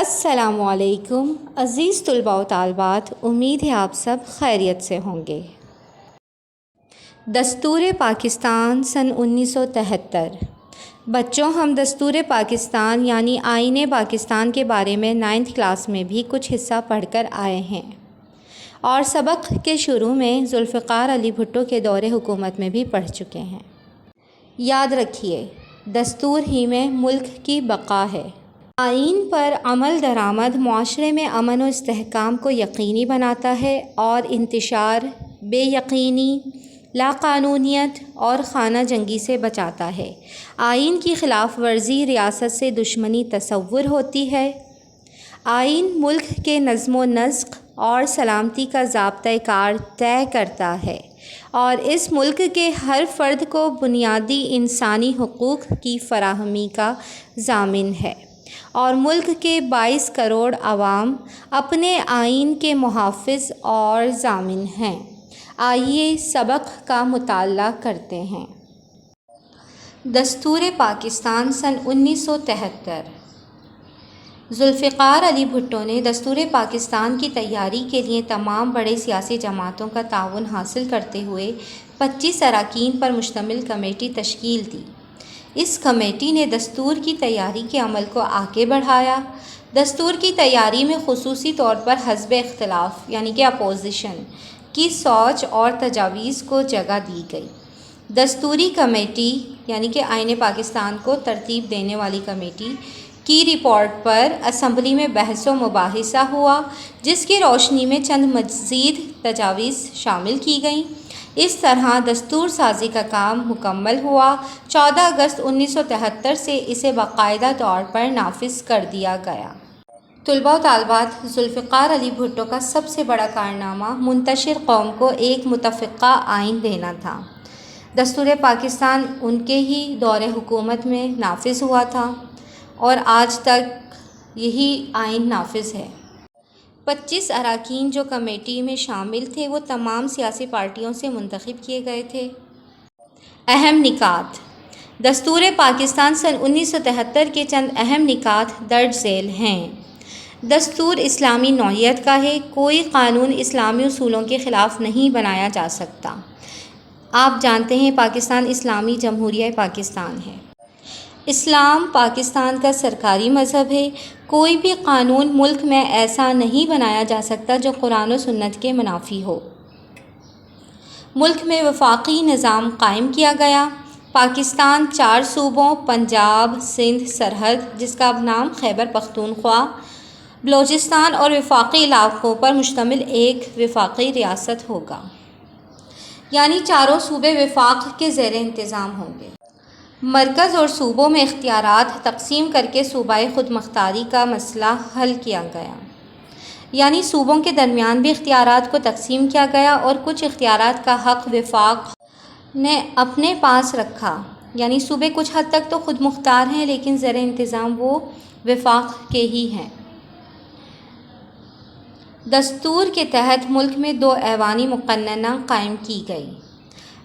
السلام علیکم عزیز طلباء و طالبات، امید ہے آپ سب خیریت سے ہوں گے۔ دستور پاکستان سن 1973۔ بچوں، ہم دستور پاکستان یعنی آئین پاکستان کے بارے میں 9th کلاس میں بھی کچھ حصہ پڑھ کر آئے ہیں، اور سبق کے شروع میں ذوالفقار علی بھٹو کے دور حکومت میں بھی پڑھ چکے ہیں۔ یاد رکھیے، دستور ہی میں ملک کی بقا ہے۔ آئین پر عمل درآمد معاشرے میں امن و استحکام کو یقینی بناتا ہے اور انتشار، بے یقینی، لاقانونیت اور خانہ جنگی سے بچاتا ہے۔ آئین کی خلاف ورزی ریاست سے دشمنی تصور ہوتی ہے۔ آئین ملک کے نظم و نسق اور سلامتی کا ضابطۂ کار طے کرتا ہے اور اس ملک کے ہر فرد کو بنیادی انسانی حقوق کی فراہمی کا ضامن ہے، اور ملک کے 22 کروڑ عوام اپنے آئین کے محافظ اور ضامن ہیں۔ آئیے سبق کا مطالعہ کرتے ہیں۔ دستور پاکستان سن 1973۔ ذوالفقار علی بھٹو نے دستور پاکستان کی تیاری کے لیے تمام بڑے سیاسی جماعتوں کا تعاون حاصل کرتے ہوئے 25 اراکین پر مشتمل کمیٹی تشکیل دی۔ اس کمیٹی نے دستور کی تیاری کے عمل کو آگے بڑھایا۔ دستور کی تیاری میں خصوصی طور پر حزب اختلاف یعنی کہ اپوزیشن کی سوچ اور تجاویز کو جگہ دی گئی۔ دستوری کمیٹی یعنی کہ آئین پاکستان کو ترتیب دینے والی کمیٹی کی رپورٹ پر اسمبلی میں بحث و مباحثہ ہوا، جس کی روشنی میں چند مزید تجاویز شامل کی گئیں۔ اس طرح دستور سازی کا کام مکمل ہوا۔ 14 اگست 1973 سے اسے باقاعدہ طور پر نافذ کر دیا گیا۔ طلباء و طالبات، ذوالفقار علی بھٹو کا سب سے بڑا کارنامہ منتشر قوم کو ایک متفقہ آئین دینا تھا۔ دستور پاکستان ان کے ہی دور حکومت میں نافذ ہوا تھا اور آج تک یہی آئین نافذ ہے۔ 25 اراکین جو کمیٹی میں شامل تھے وہ تمام سیاسی پارٹیوں سے منتخب کیے گئے تھے۔ اہم نکات: دستور پاکستان سن 1973 کے چند اہم نکات درج ذیل ہیں۔ دستور اسلامی نوعیت کا ہے۔ کوئی قانون اسلامی اصولوں کے خلاف نہیں بنایا جا سکتا۔ آپ جانتے ہیں پاکستان اسلامی جمہوریہ پاکستان ہے۔ اسلام پاکستان کا سرکاری مذہب ہے۔ کوئی بھی قانون ملک میں ایسا نہیں بنایا جا سکتا جو قرآن و سنت کے منافی ہو۔ ملک میں وفاقی نظام قائم کیا گیا۔ پاکستان 4 صوبوں پنجاب، سندھ، سرحد جس کا اب نام خیبر پختونخوا، بلوچستان اور وفاقی علاقوں پر مشتمل ایک وفاقی ریاست ہوگا، یعنی چاروں صوبے وفاق کے زیر انتظام ہوں گے۔ مرکز اور صوبوں میں اختیارات تقسیم کر کے صوبائی خود مختاری کا مسئلہ حل کیا گیا، یعنی صوبوں کے درمیان بھی اختیارات کو تقسیم کیا گیا اور کچھ اختیارات کا حق وفاق نے اپنے پاس رکھا، یعنی صوبے کچھ حد تک تو خود مختار ہیں لیکن زیر انتظام وہ وفاق کے ہی ہیں۔ دستور کے تحت ملک میں 2 ایوانی مقننہ قائم کی گئی۔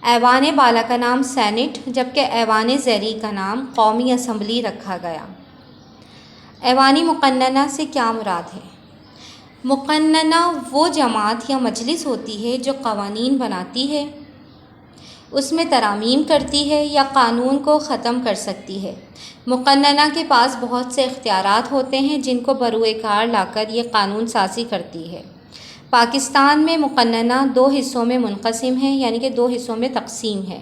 ایوان بالا کا نام سینٹ جبکہ ایوان زیریں کا نام قومی اسمبلی رکھا گیا۔ ایوانی مقننہ سے کیا مراد ہے؟ مقننہ وہ جماعت یا مجلس ہوتی ہے جو قوانین بناتی ہے، اس میں ترامیم کرتی ہے یا قانون کو ختم کر سکتی ہے۔ مقننہ کے پاس بہت سے اختیارات ہوتے ہیں جن کو بروئے کار لا کر یہ قانون سازی کرتی ہے۔ پاکستان میں مقننہ 2 حصوں میں منقسم ہے، یعنی کہ 2 حصوں میں تقسیم ہے۔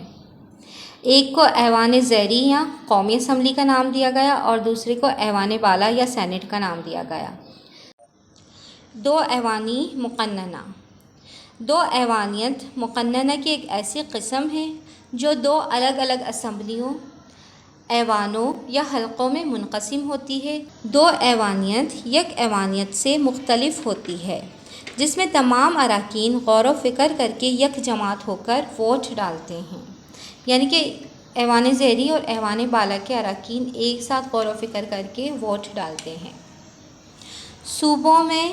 ایک کو ایوان زیریں یا قومی اسمبلی کا نام دیا گیا اور دوسرے کو ایوان بالا یا سینٹ کا نام دیا گیا۔ 2 ایوانی مقننہ۔ 2 ایوانیت مقننہ کی ایک ایسی قسم ہے جو 2 الگ الگ اسمبلیوں، ایوانوں یا حلقوں میں منقسم ہوتی ہے۔ 2 ایوانیت یک ایوانیت سے مختلف ہوتی ہے جس میں تمام اراکین غور و فکر کر کے یک جماعت ہو کر ووٹ ڈالتے ہیں، یعنی کہ ایوان زیریں اور ایوان بالا کے اراکین ایک ساتھ غور و فکر کر کے ووٹ ڈالتے ہیں۔ صوبوں میں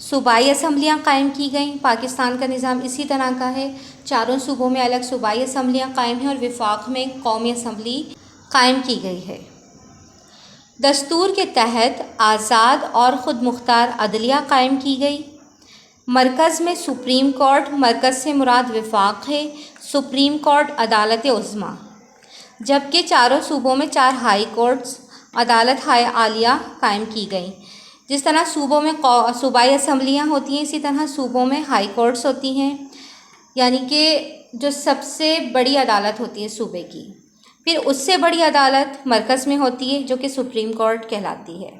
صوبائی اسمبلیاں قائم کی گئیں۔ پاکستان کا نظام اسی طرح کا ہے۔ چاروں صوبوں میں الگ صوبائی اسمبلیاں قائم ہیں اور وفاق میں قومی اسمبلی قائم کی گئی ہے۔ دستور کے تحت آزاد اور خود مختار عدلیہ قائم کی گئی۔ مرکز میں سپریم کورٹ، مرکز سے مراد وفاق ہے، سپریم کورٹ عدالت عظمیٰ، جبکہ چاروں صوبوں میں 4 ہائی کورٹس، عدالت عالیہ قائم کی گئیں۔ جس طرح صوبوں میں صوبائی اسمبلیاں ہوتی ہیں، اسی طرح صوبوں میں ہائی کورٹس ہوتی ہیں، یعنی کہ جو سب سے بڑی عدالت ہوتی ہے صوبے کی۔ پھر اس سے بڑی عدالت مرکز میں ہوتی ہے جو کہ سپریم کورٹ کہلاتی ہے۔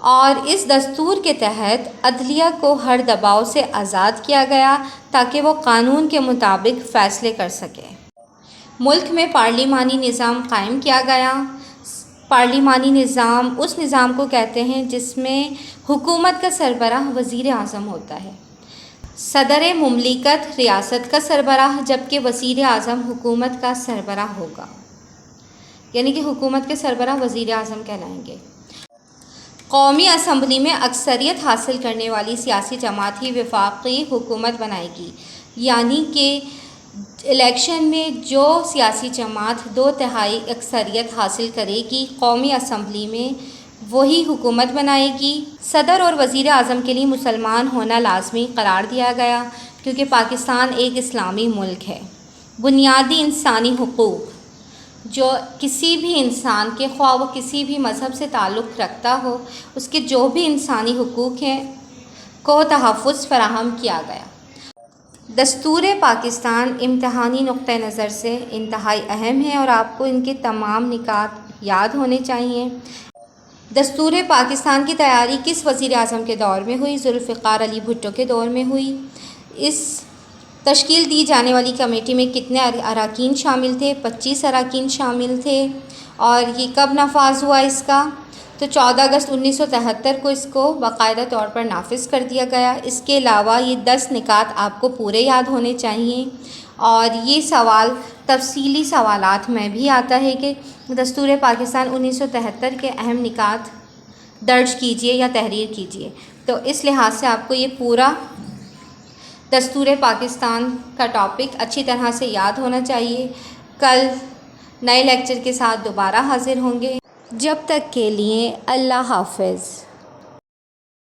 اور اس دستور کے تحت عدلیہ کو ہر دباؤ سے آزاد کیا گیا تاکہ وہ قانون کے مطابق فیصلے کر سکے۔ ملک میں پارلیمانی نظام قائم کیا گیا۔ پارلیمانی نظام اس نظام کو کہتے ہیں جس میں حکومت کا سربراہ وزیر اعظم ہوتا ہے، صدر مملکت ریاست کا سربراہ، جبکہ وزیر اعظم حکومت کا سربراہ ہوگا، یعنی کہ حکومت کے سربراہ وزیر اعظم کہلائیں گے۔ قومی اسمبلی میں اکثریت حاصل کرنے والی سیاسی جماعت ہی وفاقی حکومت بنائے گی، یعنی کہ الیکشن میں جو سیاسی جماعت 2/3 اکثریت حاصل کرے گی قومی اسمبلی میں وہی حکومت بنائے گی۔ صدر اور وزیر اعظم کے لیے مسلمان ہونا لازمی قرار دیا گیا کیونکہ پاکستان ایک اسلامی ملک ہے۔ بنیادی انسانی حقوق جو کسی بھی انسان کے، خواہ وہ کسی بھی مذہب سے تعلق رکھتا ہو، اس کے جو بھی انسانی حقوق ہیں کو تحفظ فراہم کیا گیا۔ دستور پاکستان امتحانی نقطہ نظر سے انتہائی اہم ہے اور آپ کو ان کے تمام نکات یاد ہونے چاہیے۔ دستور پاکستان کی تیاری کس وزیر اعظم کے دور میں ہوئی؟ ذوالفقار علی بھٹو کے دور میں ہوئی۔ اس تشکیل دی جانے والی کمیٹی میں کتنے اراکین شامل تھے؟ 25 اراکین شامل تھے۔ اور یہ کب نفاذ ہوا اس کا؟ تو 14 اگست 1973 کو اس کو باقاعدہ طور پر نافذ کر دیا گیا۔ اس کے علاوہ یہ 10 نکات آپ کو پورے یاد ہونے چاہیے، اور یہ سوال تفصیلی سوالات میں بھی آتا ہے کہ دستور پاکستان 1973 کے اہم نکات درج کیجیے یا تحریر کیجیے۔ تو اس لحاظ سے آپ کو یہ پورا دستور پاکستان کا ٹاپک اچھی طرح سے یاد ہونا چاہیے۔ کل نئے لیکچر کے ساتھ دوبارہ حاضر ہوں گے۔ جب تک کے لیے اللہ حافظ۔